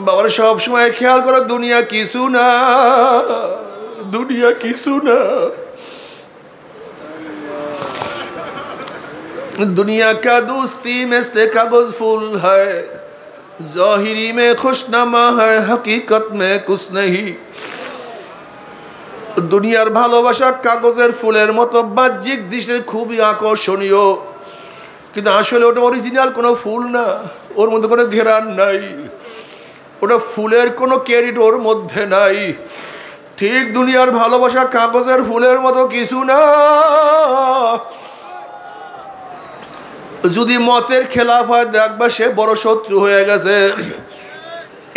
বাবার সব সময় খেয়াল করো, দুনিয়া কিছু না, দুনিয়া কিছু না। दुनिया का दोस्ती में से कागज फूल है, जाहिरी में खुशनामा है, हकीकत में कुछ नहीं। দুনিয়ার ভালোবাসা কাগজের ফুলের মতো, বাহ্যিক দৃশ্যে খুবই আকর্ষণীয়, কিন্তু আসলে ওটা অরিজিনাল কোনো ফুল না, ওর মধ্যে কোনো ঘেরান নাই, ওটা ফুলের কোনো ক্যারিট ওর মধ্যে নাই। ঠিক দুনিয়ার ভালোবাসা কাগজের ফুলের মতো কিছু না। যদি মতের খেলাফ হয় দেখবা সে বড় শত্রু হয়ে গেছে।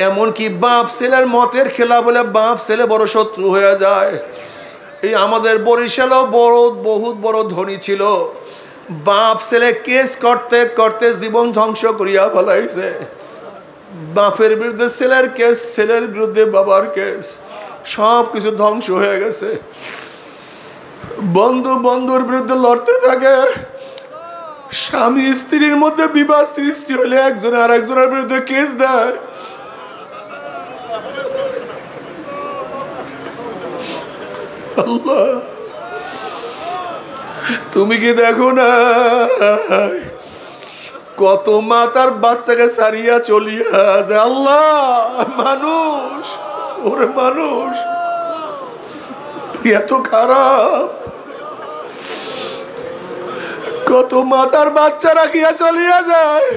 এমনকি বাপ ছেলের মতের খেলাফ হলে বাপ ছেলে বড় শত্রু হয়ে যায়। এই আমাদের বরিশালও বহুত বড় ধনী ছিল, বাপ ছেলে কেস করতে করতে জীবন ধ্বংস করিয়া ফেলাইছে। বাপের বিরুদ্ধে ছেলের কেস, ছেলের বিরুদ্ধে বাবার কেস, সব কিছু ধ্বংস হয়ে গেছে। বন্ধু বন্ধুর বিরুদ্ধে লড়তে থাকে, স্বামী স্ত্রীর মধ্যে বিবাদ সৃষ্টি হলে একজন আর একজনের বিরুদ্ধে কেস দেয়। আল্লাহ, তুমি কি দেখো না কত মা তার বাচ্চাকে সারিয়া চলিয়া যায়? আল্লাহ, মানুষ, ওরে মানুষ এত খারাপ। কত মা তার বাচ্চা রাখিয়া চলিয়া যায়,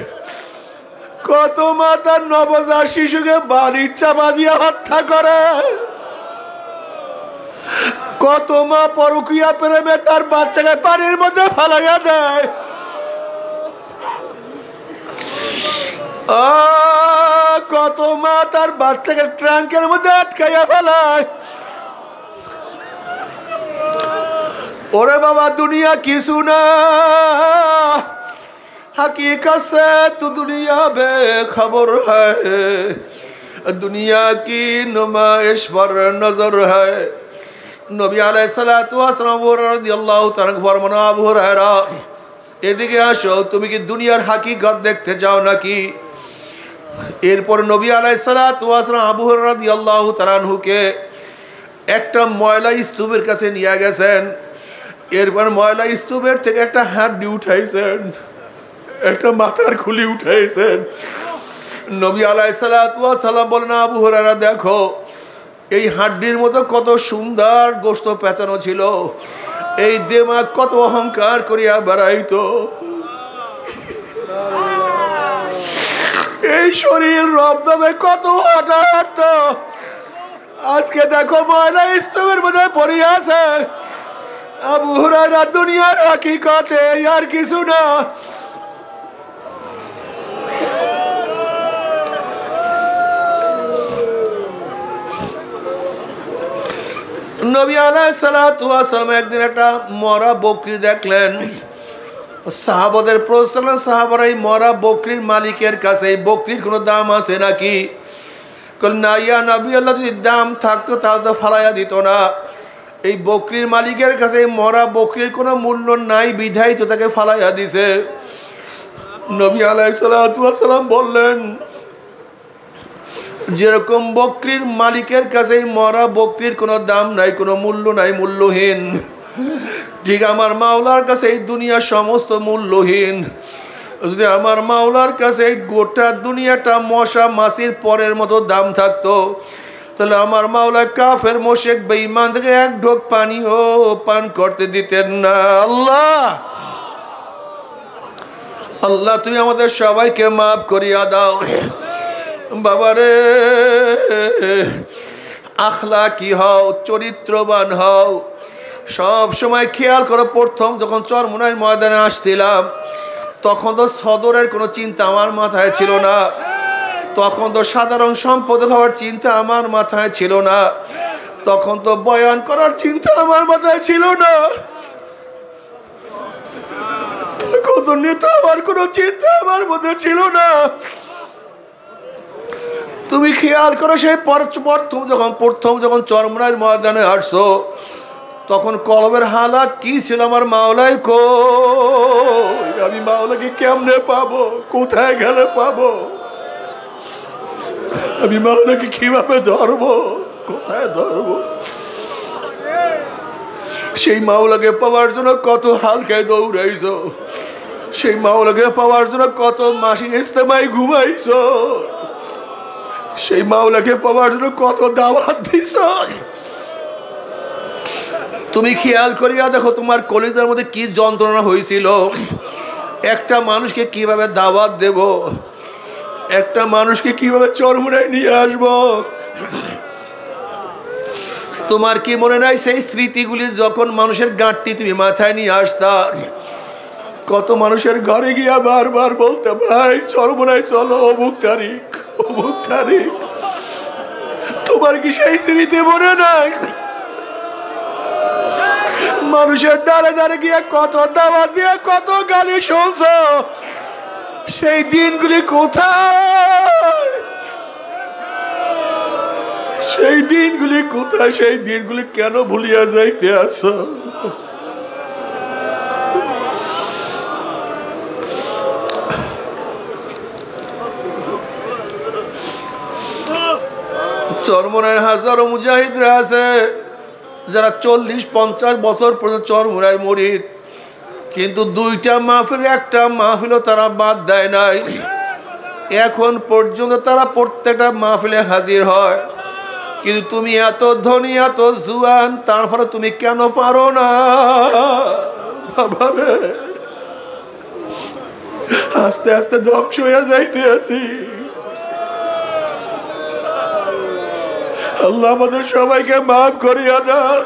কত মা তার নবজাত শিশুকে বাড়ির চাপা দিয়া হত্যা করে, কত মা পরকীয়া প্রেমে তার বাচ্চাকে পানির মধ্যে ফালাইয়া দেয়, কত মা তার বাচ্চাকে ট্রাঙ্কের মধ্যে আটকাইয়া ফেলায়। ওরে বাবা, দুনিয়া কিছু না, हकीकत से तो दुनिया बेखबर है, दुनिया की नुमाइश पर नजर है। नबी अलैहिस्सलातु वस्सलाम রাদিয়াল্লাহু তাআলা ফরমান, আবু হুরায়রা এদিকে আসো, তুমি কি দুনিয়ার হাকিকত দেখতে চাও নাকি? এরপর নবী আলাইহিসসালাতু ওয়াসসালাম আবু হুরায়রা রাদিয়াল্লাহু তাআলা আনহুকে একটা ময়লা স্তূপের কাছে নিয়ে গেছেন। এরপর ময়লা স্তূপের থেকে একটা হাড্ডি উঠাইছেন, একটা মাথার খুলি উঠাইছেন। নবী আলাইহিসসালাতু ওয়াসসালাম বলেন, আবু হুরায়রা দেখো, এই হাড্ডির মতো কত সুন্দর গোশত পেঁচানো ছিল, এই দিমাগ কত অহংকার করিয়া বেড়াইতো, এই শরীর রব নামে কত হাঁটা হাঁটত, আজকে দেখো ময়লা স্তূপের মধ্যে পড়িয়া আছে। আবু হুরায়রা, দুনিয়ার হাকিকতে আর কিছু না। নবী আলাইহিসসালাতু ওয়াসসালাম একদিন একটা মরা বকরি দেখলেন। সাহাবাদের প্রশ্ন করলেন, সাহাবারা, এই মরা বকরির মালিকের কাছে এই বকরির কোনো দাম আছে নাকি? বললেন, না ইয়া নবী আল্লাহ, যদি দাম থাকতো তাহলে তো ফালাইয়া দিত না। এই বকরির মালিকের কাছে এই মরা বকরির কোনো মূল্য নাই, বিধায় তো তাকে ফালাইয়া দিছে। নবী আলাইহিসসালাতু ওয়াসসালাম বললেন, যেরকম বকরির মালিকের কাছে মরা বকরির কোনো দাম নাই, কোনো মূল্য নাই, মূল্যহীন, ঠিক আমার মাওলার কাছে এই দুনিয়া সমস্ত মূল্যহীন। যদি আমার মাওলার কাছে এই গোটা দুনিয়াটা মশা মাছির পরের মতো দাম থাকতো, তাহলে আমার মাওলা কাফের মুশরিক বেঈমান থেকে এক ঢোক পানিও পান করতে দিতেন না। আল্লাহ, আল্লাহ, তুমি আমাদের সবাইকে মাফ করিয়া দাও। বাবারে, আখলাকি হও, চরিত্রবান হও। সব সময় খেয়াল করো, প্রথম যখন চরমোনাই ময়দানে আসছিলাম তখন তো সদরের কোনো চিন্তা আমার মাথায় ছিল না, তখন তো সাধারণ সম্পাদক হওয়ার চিন্তা আমার মাথায় ছিল না, তখন তো বয়ান করার চিন্তা আমার মাথায় ছিল না, তখন তো নেতা হওয়ার কোনো চিন্তা আমার মধ্যে ছিল না। তুমি খেয়াল করো, সেই প্রথম যখন চরমোনাই ময়দানে আসছো তখন কলবের হালাত কি ছিল? আমার মাওলাই কই? আমি মাওলাকে কেমনে পাবো? কোথায় গেলে পাবো? আমি মাওলাকে কিভাবে ধরবো, কোথায় ধরবো? সেই মাওলাকে পাওয়ার জন্য কত হালকায় দৌড়াইছো, সেই মাওলাকে পাওয়ার জন্য কত মাসিক ইস্তেমায় ঘুমাইছো, সেই মাওলাকে পাওয়ার জন্য কত দাওয়াত দিছ। তুমি খেয়াল করিয়া দেখো তোমার কলিজার মধ্যে কি যন্ত্রণা হয়েছিল। একটা মানুষকে কিভাবে দাওয়াত দেব, একটা মানুষকে কিভাবে চরমুনায় নিয়ে আসব। তোমার কি মনে নাই সেই স্মৃতিগুলি যখন মানুষের গাঁটটি তুমি মাথায় নিয়ে আসতা, কত মানুষের ঘরে গিয়া বারবার বলতে, ভাই চরমুনায় চলো, অমুক তারিখ অমুক তারিখ। তোমার কি সেই স্মৃতি মনে নাই? মানুষের দ্বারে দ্বারে গিয়ে কত দাওয়াত দিয়ে কত গালি শুনছ, সেই দিনগুলি কোথায়? সেই দিনগুলি কোথায়? সেই দিনগুলি কেন ভুলিয়া যাইতে আছো? চরমুনায় হাজারো মুজাহিদরা আছে যারা 40-50 বছর পর্যন্ত চরমুনায় মুরিদ, কিন্তু দুইটা মাহফিল একটা মাহফিলও তারা বাদ দেয় নাই। এখন পর্যন্ত তারা প্রত্যেকটা মাহফিলে হাজির হয়। কিন্তু তুমি এত ধনী এত জুয়ান, তারপরে তুমি কেন পারো না? বাবারে, আস্তে আস্তে ধ্বংস হয়ে যাইতে আছি। আল্লাহ আমাদের সবাইকে মাফ করিয়া দেন।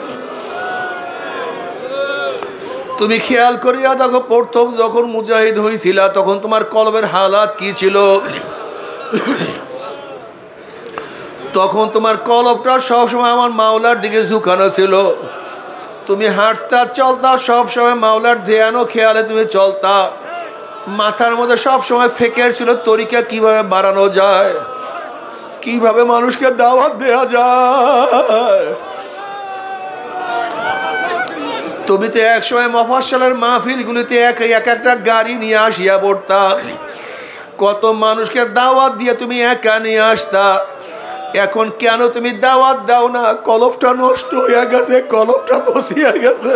তুমি খেয়াল করিয়া দেখো, প্রথম যখন মুজাহিদ হয়েছিল তখন তোমার কলবের হালাত কি ছিল? তখন তোমার কলবটা সবসময় আমার মাওলার দিকে ঝুঁকানো ছিল। তুমি হাঁটতা চলতা সবসময় মাওলার ধ্যানও খেয়ালে তুমি চলতা। মাথার মধ্যে সবসময় ফিকির ছিল তরিকা কিভাবে বাড়ানো যায়, কিভাবে মানুষকে দাওয়াত দেয়া যায়। তুমি তো একসময় মফস্বলের মাহফিলগুলিতে এক একটা গাড়ি নিয়ে আসিয়া পড়তা, কত মানুষকে দাওয়াত দিয়ে তুমি একা নিয়ে আসতা। এখন কেন তুমি দাওয়াত দাও না? কলবটা নষ্ট হয়ে গেছে, কলবটা বসিয়া গেছে।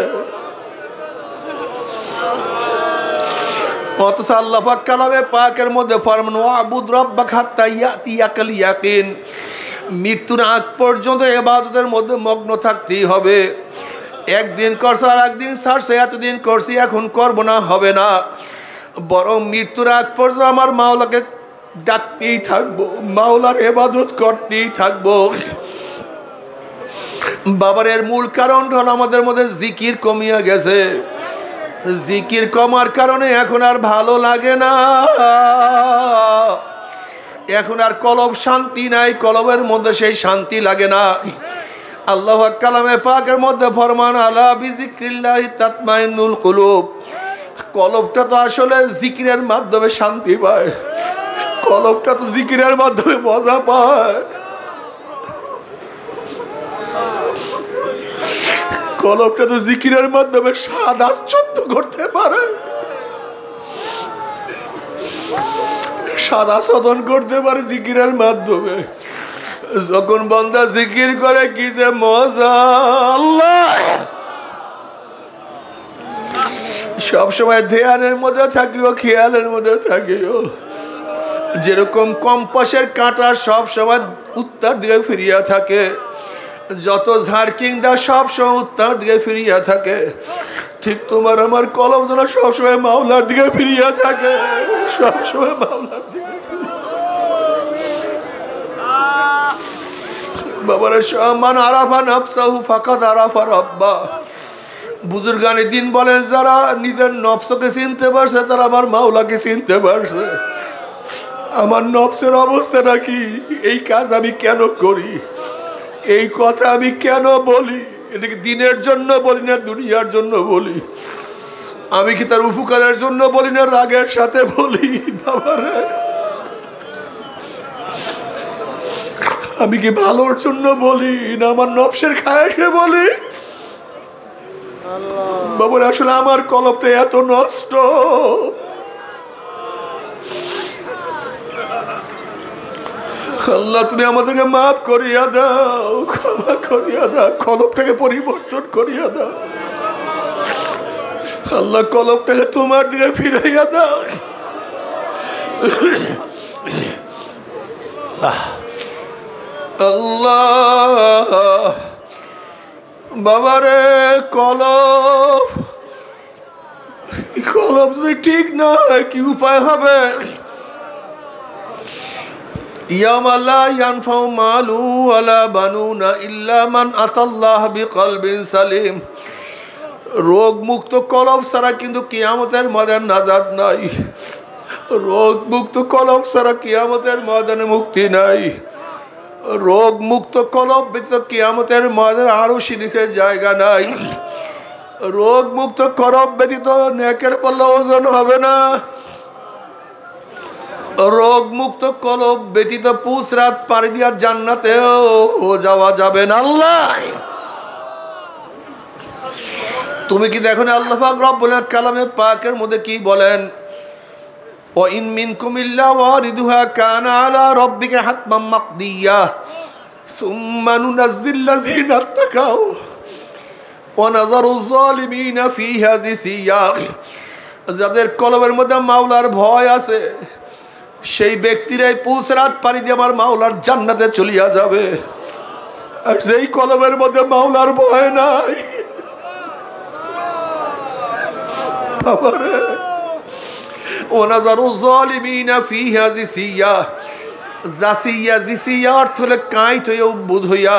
অথচ আল্লাহ পাক কালামে পাকের মধ্যে ফরমান, ওয়াবুদ রাব্বাকা হাত্তা ইয়াতিয়াকাল ইয়াকিন, মৃত্যুর আগ পর্যন্ত ইবাদতের মধ্যে মগ্ন থাকতেই হবে। একদিন করছো আর একদিন ছাড়ছো, এতদিন করছি এখন করবো না, হবে না। বরং মৃত্যুর আগ পর্যন্ত আমার মাওলাকে ডাকতেই থাকবো, মাওলার ইবাদত করতেই থাকবো। বাবার এর মূল কারণ হলো আমাদের মধ্যে জিকির কমিয়া গেছে। জিকির কমার কারণে এখন আর ভালো লাগে না, এখন আর কলব শান্তি নাই, কলবের মধ্যে সেই শান্তি লাগে না। আল্লাহ কালামে পাকের মধ্যে ফরমান, আলা বিজিক্রিল্লাহি তাতমাইন্নুল কুলুব। কলবটা তো আসলে জিকিরের মাধ্যমে শান্তি পায়, কলবটা তো জিকিরের মাধ্যমে মজা পায়। কলবটা তো জিকিরের মাধ্যমে স্বাদ আচ্ছন্ন করতে পারে, স্বাদ আস্বাদন করতে পারে জিকিরের মাধ্যমে। যখন বান্দা জিকির করে কি যে মজা! আল্লাহ সবসময় ধ্যানের মধ্যে থাকিও, খেয়ালের মধ্যে থাকিও। যেরকম কম্পাসের কাঁটা সবসময় উত্তর দিকে ফিরিয়া থাকে, যত ঝাড়কিং দা সবসময় উত্তর দিকে ফিরিয়া থাকে, ঠিক তোমার আমার কলম যেন সবসময় মাওলার দিকে ফিরিয়া থাকে, সবসময় মাওলার দিকে। বাবার মান আরাফা নফসাহু ফাকাদ আরাফা রাব্বা। বুজুর্গানে দিন বলেন, যারা নিজের নফসকে চিনতে পারছে তারা আমার মাওলাকে চিনতে পারছে। আমার নফসের অবস্থাটা কি? এই কাজ আমি কেন করি, এই কথা আমি কেন বলি? এটাকে দিনের জন্য বলি না দুনিয়ার জন্য বলি? আমি কি তার উপকারের জন্য বলি না রাগের সাথে বলি? বাবারে, আমি কি ভালোর জন্য বলি না আমার নফসের খায়েশে বলি? বাবারে, আসলে আমার কলবটা এত নষ্ট। আল্লাহ তুমি আমাদেরকে মাফ করিয়া দাও, ক্ষমা করিয়া দাও, কলবটাকে পরিবর্তন করিয়া দাও আল্লাহ, কলবটাকে তোমার দিকে ফিরাইয়া দাও আল্লাহ। বাবারে কলব, কলব যদি ঠিক না হয় কি উপায় হবে? ইয়াওমা লা ইয়ানফাউ মালু ওয়ালা বানুনা ইল্লা মান আতাল্লাহ বিকলবিন সালিম। রোগ মুক্ত কলব ছাড়া কিন্তু কিয়ামতের ময়দানে নাজাত নাই। রোগ মুক্ত কলব ছাড়া কিয়ামতের ময়দানে মুক্তি নাই। রোগ মুক্ত কলব ব্যতীত কিয়ামতের ময়দানে আরো নিচে জায়গা নাই। রোগ মুক্ত কলব ব্যতীত নেকের পাল্লা ওজন হবে না। রোগ মুক্ত কলব ব্যতীত পুসরাত পাড়ি দিয়া জান্নাতেও যাওয়া যাবে না। আল্লাহ তুমি কি দেখো না আল্লাহ পাক রব্বুল কালামে পাকের মধ্যে কি বলেন? ওয়া ইন মিনকুম ইল্লা ওয়ারিদুহা কানা আলা রাব্বিকা হাতমান মাকদিয়া সুম্মা নুনাজ্জিল লাযিনা তাকাউ ওয়া নাযারু যালিমিনা ফিহা জিসিয়া। যাদের কলবের মধ্যে মাওলার ভয় আছে সেই ব্যক্তিরাই পুসরাত পাড়ি দিয়ে আমার মাওলার জান্নাতে চলিয়া যাবে। আর যেই কলবের মধ্যে মাওলার ভয় নাই, বাবারে, ওয়ানাজারু যালিমিনা ফিহা জিসিয়া। জাসিয়া জিসিয়া অর্থ হলে কাঁইট হইয়া উদ্বুদ্ধ হইয়া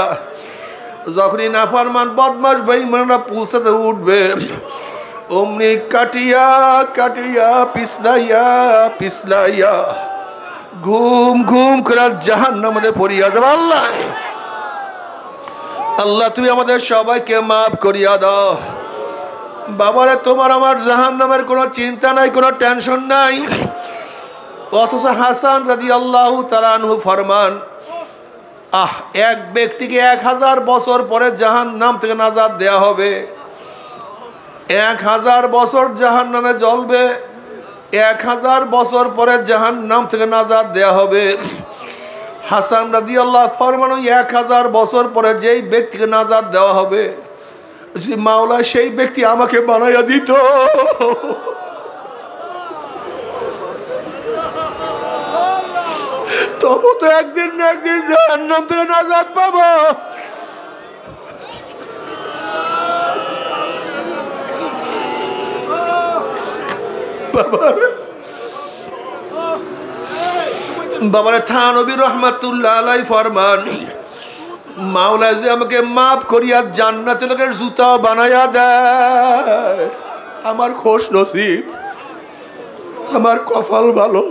যখনই নাফরমান বদমাশ বেঈমানরা পুসরাতে উঠবে অমনি কাটিয়া কাটিয়া পিছলাইয়া পিছলাইয়া ঘুম ঘুম করে জাহান্নামে পড়িয়া যাবে। আল্লাহ আল্লাহ তুমি আমাদের সবাইকে মাফ করিয়া দাও। বাবারে তোমার আমার জাহান্নামের কোনো চিন্তা নাই, কোনো টেনশন নাই। অথচ হাসান রাদিয়াল্লাহু তাআলা আনহু ফরমান, এক ব্যক্তিকে 1000 বছর পরে জাহান্নাম থেকে নাজাত দেয়া হবে। 1000 বছর জাহান্নামে জ্বলবে, 1000 বছর পরে জাহান্নাম থেকে নাজাত দেয়া হবে। হাসান রাদিয়াল্লাহু ফরমান, 1000 বছর পরে যেই ব্যক্তিকে নাজাত দেওয়া হবে যদি মাওলা সেই ব্যক্তি আমাকে বানাইয়া দিত, তবু তো একদিন না একদিন জাহান্নাম থেকে নাজাত পাবো। বাবারে থানবী রহমাতুল্লাহ আলাইহি ফরমান, মাওলা যদি আমাকে মাফ করিয়া জান্নাতের লোকের জুতা বানাইয়া দেয়, আমার খোশ নসিব, আমার কপাল ভালো,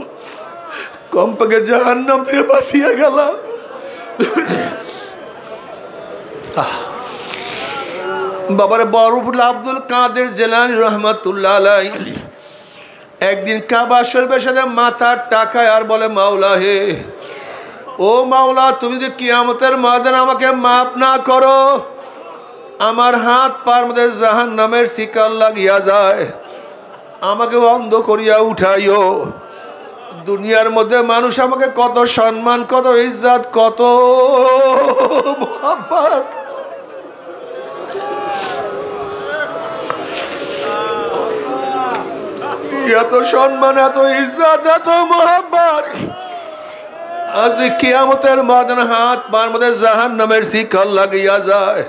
কমপক্ষে জাহান্নাম থেকে বাঁচিয়া গেলাম। বাবারে বরফুল আব্দুল কাদের জিলানী রহমাতুল্লাহ আলাইহি একদিন কাবা শরীফের সাথে মাথার টাকায় আর বলে, মাওলা হে, ও মাওলা, তুমি যে কিয়ামতের ময়দানে আমাকে মাফ না করো, আমার হাত পার মধ্যে জাহান্নামের শিকার লাগিয়া যায়, আমাকে অন্ধ করিয়া উঠাইও। দুনিয়ার মধ্যে মানুষ আমাকে কত সম্মান, কত ইজ্জত, কত মোহাব্বত, এত সম্মান, এত ইজ্জত, এত মোহাব্বত, আজ কিয়ামতের ময়দানে হাত পার মধ্যে জাহান্নামের শিকল লাগিয়া যায়,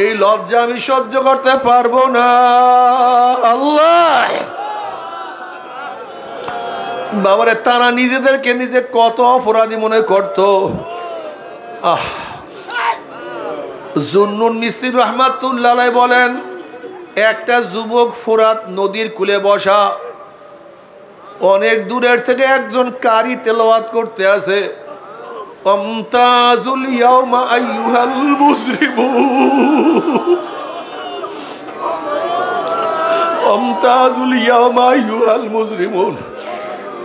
এই লজ্জা আমি সহ্য করতে পারবো না। আল্লাহ বাবারে, তারা নিজেদেরকে নিজে কত অপরাধী মনে করত। জুন্নুন মিসরি রহমাতুল্লাহ আলাইহি বলেন, একটা যুবক ফোরাত নদীর কূলে বসা, অনেক দূরের থেকে একজন কারি তেলাওয়াত করতে আছে, আমতাজুল ইয়াউমা আইয়ুহাল মুজরিমুন, আমতাজুল ইয়াউমা আইয়ুহাল মুজরিমুন।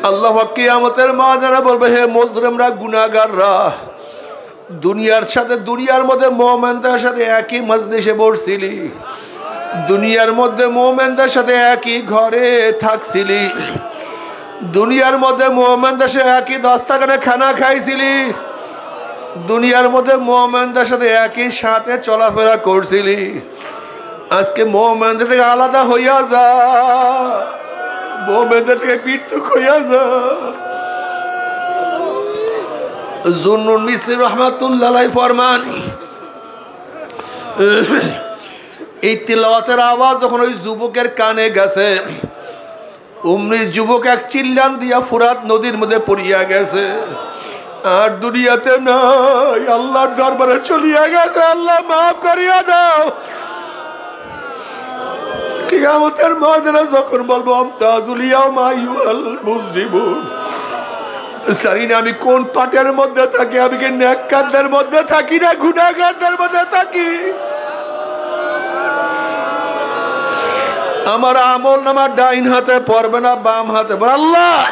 আল্লাহ কিয়ামতের ময়দানে বলবে, হে মুজরিমরা, গুনাহগাররা, দুনিয়ার মধ্যে মুমিনদের সাথে একই মজলিসে বসছিলি, দুনিয়ার মধ্যে মুমিনদের সাথে একই ঘরে থাকছিলি, দুনিয়ার মধ্যে মুমিনদের সাথে একই দস্তাখানে খানা খাইছিলি, দুনিয়ার মধ্যে মুমিনদের সাথে একই সাথে চলাফেরা করছিলি, আজকে মুমিনদের থেকে আলাদা হইয়া যা, মুমিনদের থেকে পৃথক হইয়া যা। জুন্নুন মিসরি রাহমাতুল্লাহ আলাইহি ফরমান, এই তিলাওয়াতের আওয়াজ যখন ওই যুবকের কানে গেছে, অমনি যুবক এক চিল্লান দিয়া ফুরাত নদীর মধ্যে পড়িয়া গেছে, আর দুনিয়াতে নাই, আল্লাহর দরবারে চলিয়া গেছে। আল্লাহ মাফ করিয়া দাও। কিয়ামতের ময়দানে যখন বলবো আমতাজুল ইয়াওমা আইয়ুহাল মুজরিমুন, জানি না আমি কোন পাটের মধ্যে থাকি, আমি কি নেককারদের মধ্যে থাকি না গুনাহগারদের মধ্যে থাকি। আমার আমল নামা ডাইন হাতে পড়বে না বাম হাতে পড়বে। আল্লাহ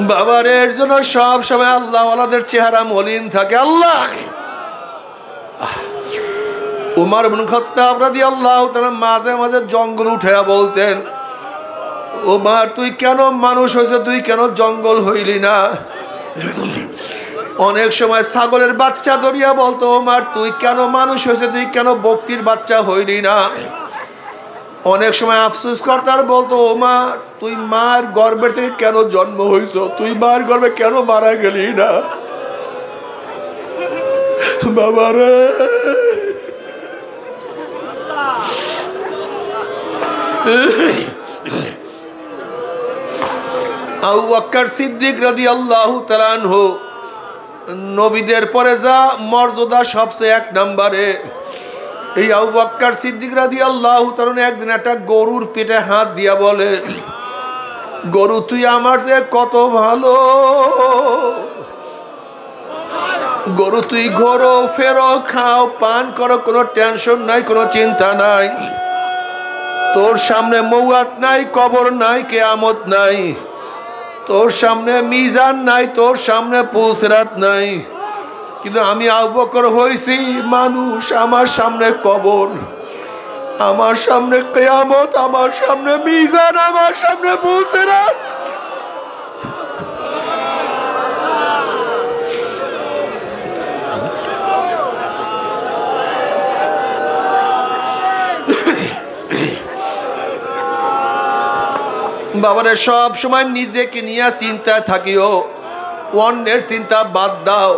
বাবার এর জন্য সব সময় আল্লাহ ওয়ালাদের চেহারা মলিন থাকে। আল্লাহ উমর ইবনে খাত্তাব রাদিয়াল্লাহু তাআলা মাঝে মাঝে জঙ্গল উঠায়া বলতেন, ও মা তুই কেন মানুষ হয়েছে, তুই কেন জঙ্গল হইলি না। অনেক সময় ছাগলের বাচ্চা ধরিয়া বলতো, ও মার তুই কেন মানুষ হয়েছে, তুই কেন বক্তির বাচ্চা হইলি না। অনেক সময় আফসোস করতার বলতো, ও মা তুই মার গর্ভের থেকে কেন জন্ম হইছ, তুই মার গর্ভে কেন মারা গেলি না। বাবারে আবু বকর সিদ্দিক রাদিয়াল্লাহু তাআলা আনহু, নবীদের পরে যা মর্যাদা সবচেয়ে এক নম্বরে, এই আবু বকর সিদ্দিক রাদিয়াল্লাহু তাআলা একদিন একটা গরুর পেটে হাত দিয়া বলে, গরু তুই আমার চেয়ে কত ভালো, গরু তুই ঘোরো ফেরো খাও পান করো, কোনো টেনশন নাই, কোনো চিন্তা নাই, তোর সামনে মৌয়াত নাই, কবর নাই, কিয়ামত নাই, তোর সামনে মিজান নাই, তোর সামনে পুলসিরাত নাই। কিন্তু আমি আবু বকর হইছি মানুষ, আমার সামনে কবর, আমার সামনে কিয়ামত, আমার সামনে মিজান, আমার সামনে পুলসিরাত। বাবারে সব সময় নিজেকে নিয়ে চিন্তায় থাকিও, অন্যের চিন্তা বাদ দাও।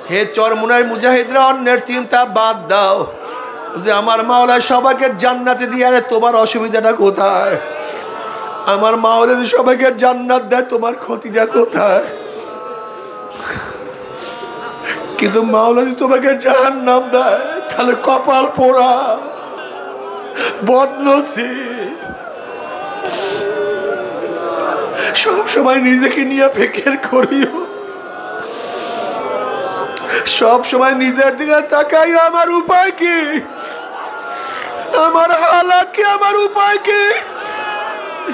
হে চরমুনার মুজাহিদরা, অন্যের চিন্তা বাদ দাও। যে আমার মাওলা সবাইকে জান্নাতে দিয়ে, তোমার অসুবিধাটা কোথায়? আমার মাওলা যদি সবাইকে জান্নাত দেয়, তোমার ক্ষতিটা কোথায়? কিন্তু মাওলা যদি তোমাকে জাহান্নাম দেয়, তাহলে কপাল পোড়া, বদনসিব। সব সময় নিজেকে নিয়ে ফিকির করিও, সব সময় নিজের দিকে তাকাই, আমার উপায় কি, আমার হালাত কি, আমার উপায় কি,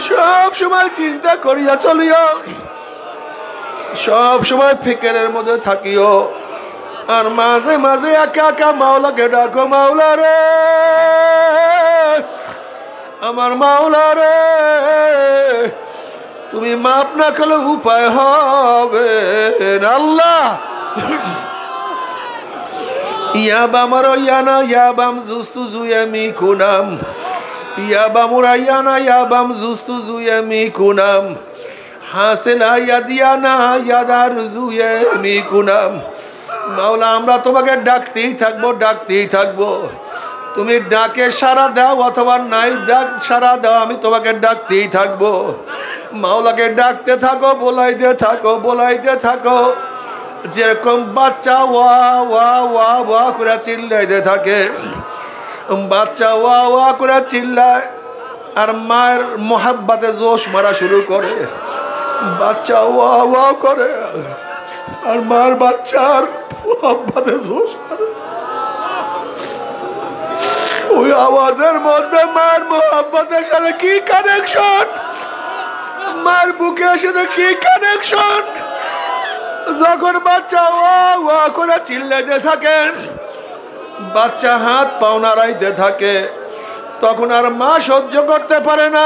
সব সময় চিন্তা করিয়া চলিও, সব সময় ফিকিরের মধ্যে থাকিও। আর মাঝে মাঝে একা একা মাওলাকে ডাকো, মাওলা রে, আমার মাওলা রে, তুমি মাপ না করলে উপায় হবে না। আল্লাহ ইয়াবামার ইয়ানা ইয়াবাম জুস্তু জুয়ামি কুনাম, ইয়াবামুরা ইয়ানা ইয়াবাম জুস্তু জুয়ামি কুনাম, হাসিলা ইয়াদিয়ানা ইয়াদার জুয়ামি কুনাম। মাওলা আমরা তোমাকে ডাকতেই থাকবো, ডাকতেই থাকবো। তুমি ডাকে সাড়া দাও অথবা নাই ডাক সাড়া দাও, আমি তোমাকে ডাকতেই থাকবো। মাওলাকে ডাকতে থাকো, বলাইতে থাকো, বলাইতে থাকো। যেরকম বাচ্চা ওয়া ওয়া ওয়া ওয়া করে চিল্লাইতে থাকে, বাচ্চা ওয়া ওয়া করে চিল্লায়, আর মায়ের মোহাব্বতে জোশ মারা শুরু করে। বাচ্চা ওয়া ওয়া করে, আর মার বাচ্চার মোহাব্বতে জোশ মারে। ওই আওয়াজের মধ্যে মায়ের মোহাব্বতের সাথে কি কানেকশন, মার বুকের সাথে কি কানেকশন। যখন বাচ্চা ওয়া ওয়া করে চিল্লাইতে থাকে, বাচ্চা হাত পাও নাড়াইতে থাকে, তখন আর মা সহ্য করতে পারে না।